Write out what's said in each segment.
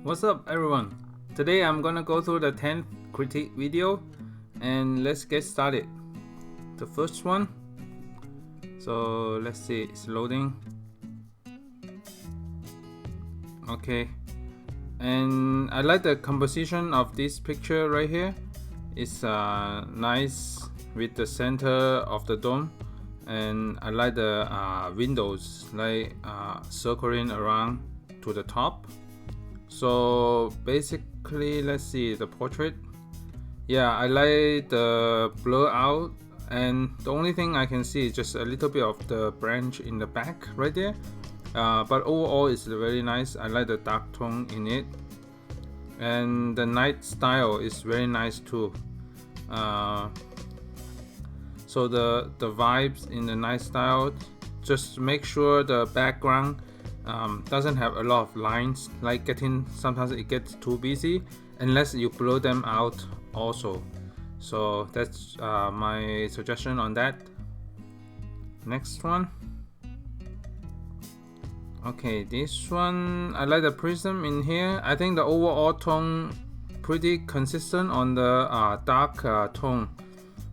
What's up everyone? Today I'm gonna go through the 10th critique video and let's get started. The first one, so let's see, it's loading. Okay, and I like the composition of this picture right here. It's nice with the center of the dome, and I like the windows like circling around to the top. So basically, let's see the portrait. Yeah, I like the blur out, and the only thing I can see is just a little bit of the branch in the back right there. But overall, it's very nice. I like the dark tone in it, and the night style is very nice too. So the vibes in the night style, just make sure the background doesn't have a lot of lines, like sometimes it gets too busy unless you blur them out also. So that's my suggestion on that. Next one. Okay, this one, I like the prism in here. I think the overall tone pretty consistent on the dark tone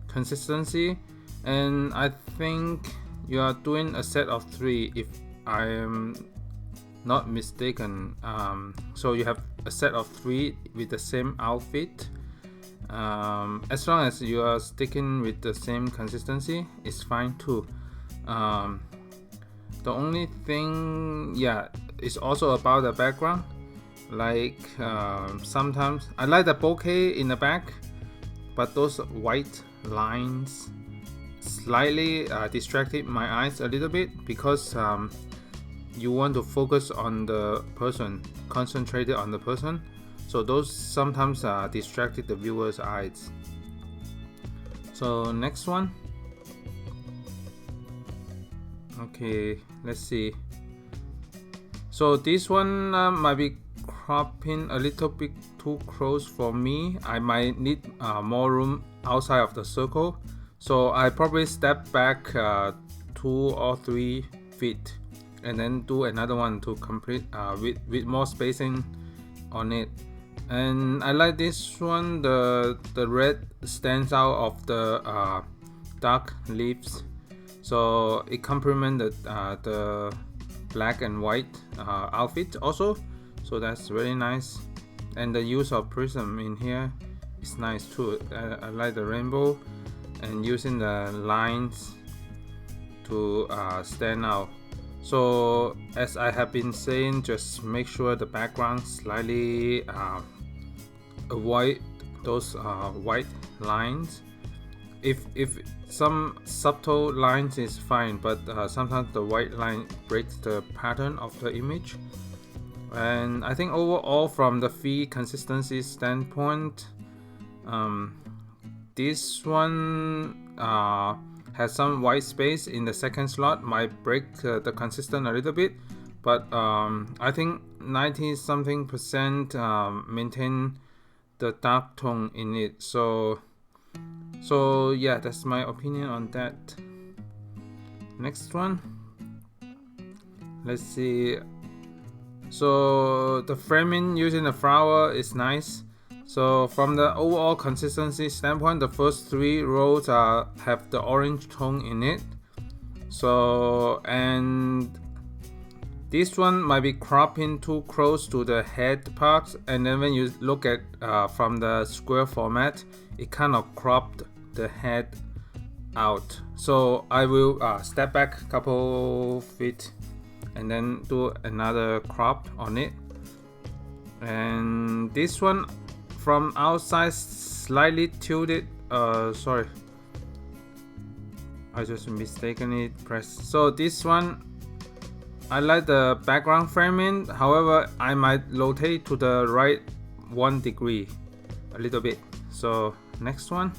consistency, and I think you are doing a set of 3 if I am not mistaken. So you have a set of 3 with the same outfit. As long as you are sticking with the same consistency, it's fine too. The only thing, yeah, is also about the background. Like sometimes I like the bokeh in the back, but those white lines slightly distracted my eyes a little bit, because you want to focus on the person, concentrated on the person, so those sometimes distracted the viewer's eyes. So next one. Okay, let's see. So this one might be cropping a little bit too close for me. I might need more room outside of the circle, so I probably step back 2 or 3 feet and then do another one to complete with more spacing on it. And I like this one. The red stands out of the dark leaves, so it complemented the black and white outfit also, so that's very nice. And the use of prism in here is nice too. I like the rainbow and using the lines to stand out. So as I have been saying, just make sure the background slightly avoid those white lines. If some subtle lines is fine, but sometimes the white line breaks the pattern of the image. And I think overall, from the feed consistency standpoint, this one has some white space in the second slot, might break the consistent a little bit, but I think 90 something percent maintain the dark tone in it. So yeah, that's my opinion on that. Next one, let's see. So the framing using the flower is nice. So from the overall consistency standpoint, the first 3 rows have the orange tone in it. So, and this one might be cropping too close to the head part, and then when you look at from the square format, it kind of cropped the head out. So I will step back a couple feet and then do another crop on it. And this one from outside slightly tilted. Sorry, I just mistakenly pressed. So this one, I like the background framing. However, I might rotate to the right 1 degree a little bit. So next one.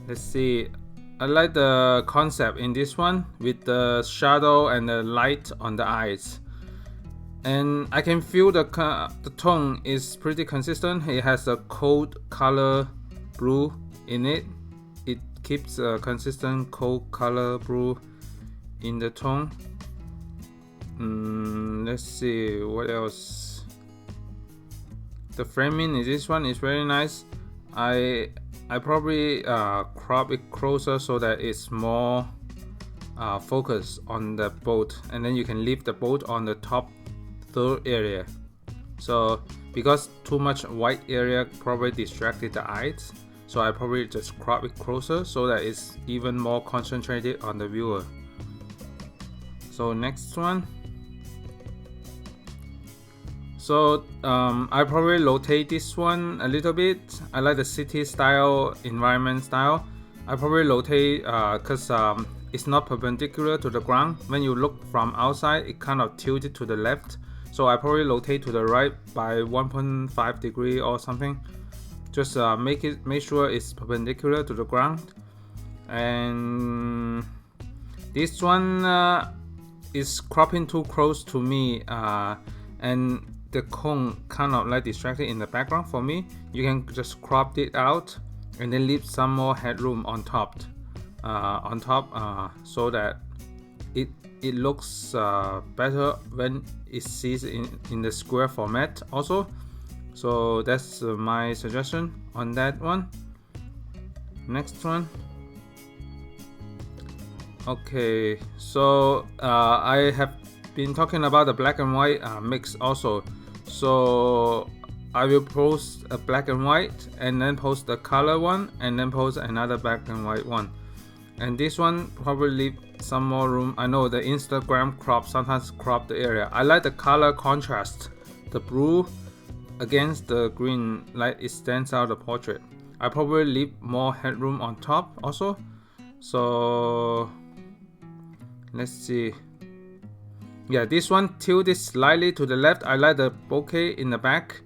Let's see. I like the concept in this one with the shadow and the light on the eyes. And I can feel the tone is pretty consistent. It has a cold color blue in it. It keeps a consistent cold color blue in the tone. let's see what else. The framing in this one is very nice. I probably crop it closer so that it's more focused on the boat, and then you can leave the boat on the top third area. So because too much white area probably distracted the eyes, so I probably just crop it closer so that it's even more concentrated on the viewer. So next one. So I probably rotate this one a little bit. I like the city style, environment style. I probably rotate because it's not perpendicular to the ground. When you look from outside, it kind of tilted to the left. So I probably rotate to the right by 1.5 degree or something. Just make sure it's perpendicular to the ground. And this one is cropping too close to me, and the cone kind of like distracted in the background for me. You can just crop it out and then leave some more headroom on top, so that it looks better when it sees in the square format also. So that's my suggestion on that one. Next one. Okay, so I have been talking about the black and white mix also. So I will post a black and white, and then post the color one, and then post another black and white one. And this one probably leave some more room. I know the Instagram crop sometimes crop the area. I like the color contrast, the blue against the green, like it stands out the portrait. I probably leave more headroom on top also. So let's see. Yeah, this one tilted slightly to the left. I like the bokeh in the back.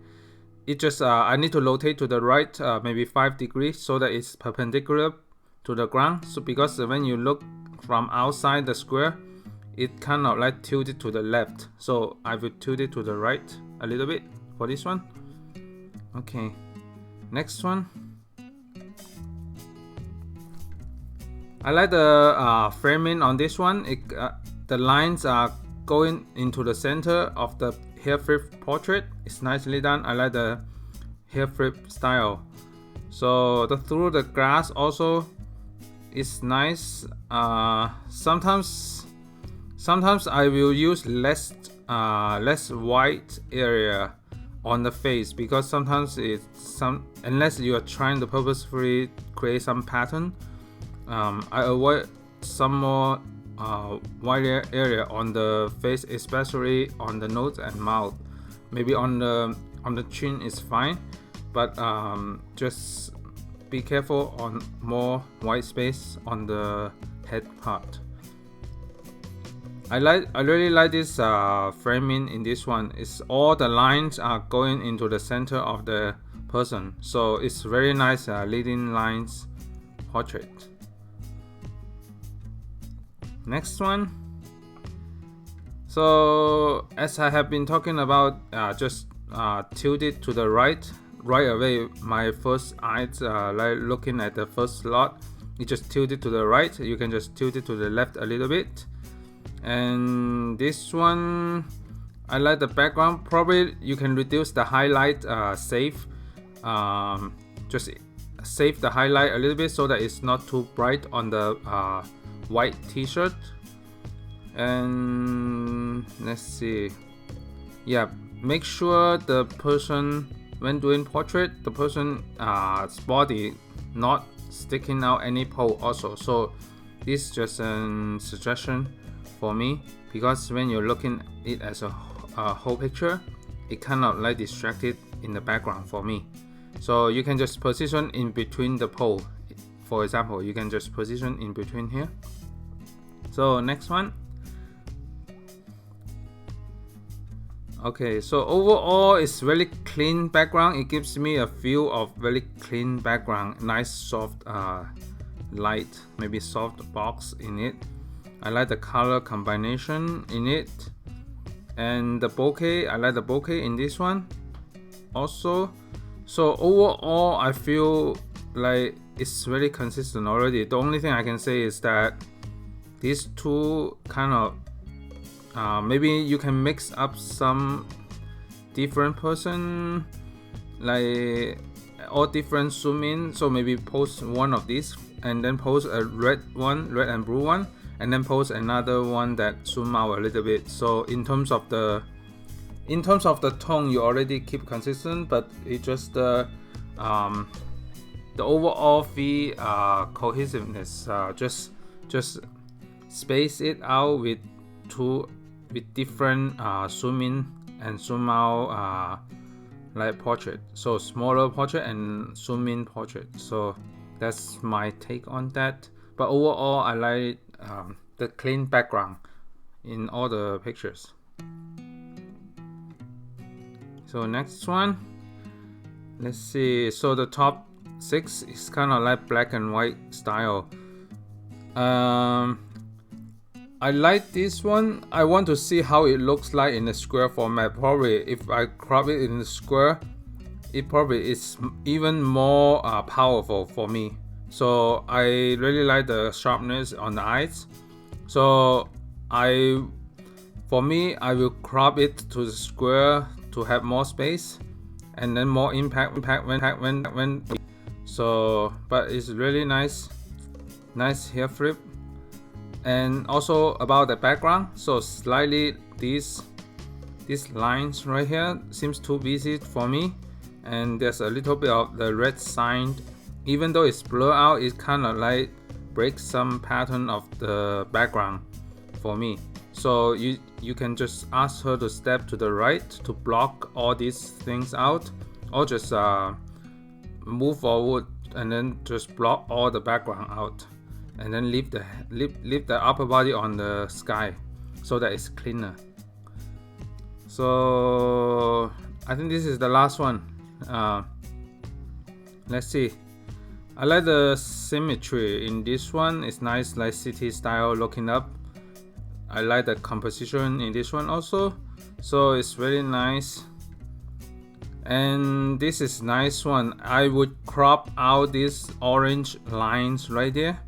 It just I need to rotate to the right maybe 5 degrees so that it's perpendicular to the ground. So because when you look from outside the square, it kind of like tilted to the left. So I will tilt it to the right a little bit for this one. Okay, next one. I like the framing on this one. The lines are going into the center of the hair flip portrait. It's nicely done. I like the hair flip style. So through the glass also is nice. Sometimes I will use less white area on the face, because sometimes unless you are trying to purposefully create some pattern, I avoid some more white area on the face, especially on the nose and mouth. Maybe on the chin is fine, but just be careful on more white space on the head part. I really like this framing in this one. It's all the lines are going into the center of the person, so it's very nice leading lines portrait. Next one. So as I have been talking about, just tilt it to the right away. My first eyes like looking at the first slot, you just tilt it to the right. You can just tilt it to the left a little bit. And this one, I like the background. Probably you can reduce the highlight, just save the highlight a little bit so that it's not too bright on the white t-shirt. And let's see, yeah, make sure the person, when doing portrait, the person's body not sticking out any pole also. So this is just a suggestion for me, because when you're looking at it as a whole picture, it kind of like distracted in the background for me. So you can just position in between the pole. For example, you can just position in between here. So next one. Okay, so overall it's very clean background. It gives me a feel of very clean background, nice soft light, maybe soft box in it. I like the color combination in it, and the bokeh, I like the bokeh in this one also. So overall I feel like it's very consistent already. The only thing I can say is that these two kind of maybe you can mix up some different person, like all different zoom in. So maybe post one of these and then post a red and blue one, and then post another one that zoom out a little bit. So in terms of the tone, you already keep consistent, but it just the overall feel cohesiveness, just space it out with different zoom in and zoom out, like portrait. So smaller portrait and zoom in portrait. So that's my take on that. But overall, I like the clean background in all the pictures. So next one, let's see. So the top 6 is kind of like black and white style. I like this one. I want to see how it looks like in the square format. Probably if I crop it in the square, it probably is even more powerful for me. So I really like the sharpness on the eyes. So for me, I will crop it to the square to have more space and then more impact when. So, but it's really nice hair flip. And also about the background, so slightly these lines right here seems too busy for me, and there's a little bit of the red sign. Even though it's blurred out, it kind of like breaks some pattern of the background for me. So you can just ask her to step to the right to block all these things out, or just move forward and then just block all the background out, and then leave the upper body on the sky so that it's cleaner. So I think this is the last one. Let's see. I like the symmetry in this one. It's nice, like city style looking up. I like the composition in this one also. So it's very nice. And this is nice one. I would crop out these orange lines right there,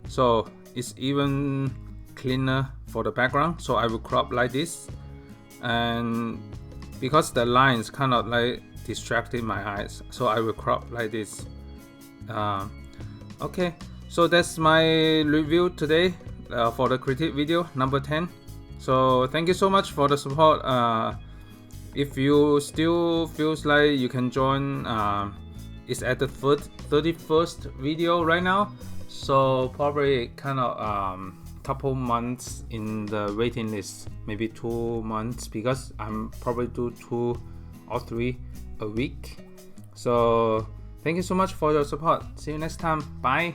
so it's even cleaner for the background. So I will crop like this, and because the lines kind of like distracted my eyes, so I will crop like this. Okay, so that's my review today for the critique video number 10. So thank you so much for the support. If you still feels like you can join, it's at the 31st video right now, so probably kind of couple months in the waiting list, maybe 2 months, because I'm probably do 2 or 3 a week. So thank you so much for your support. See you next time. Bye.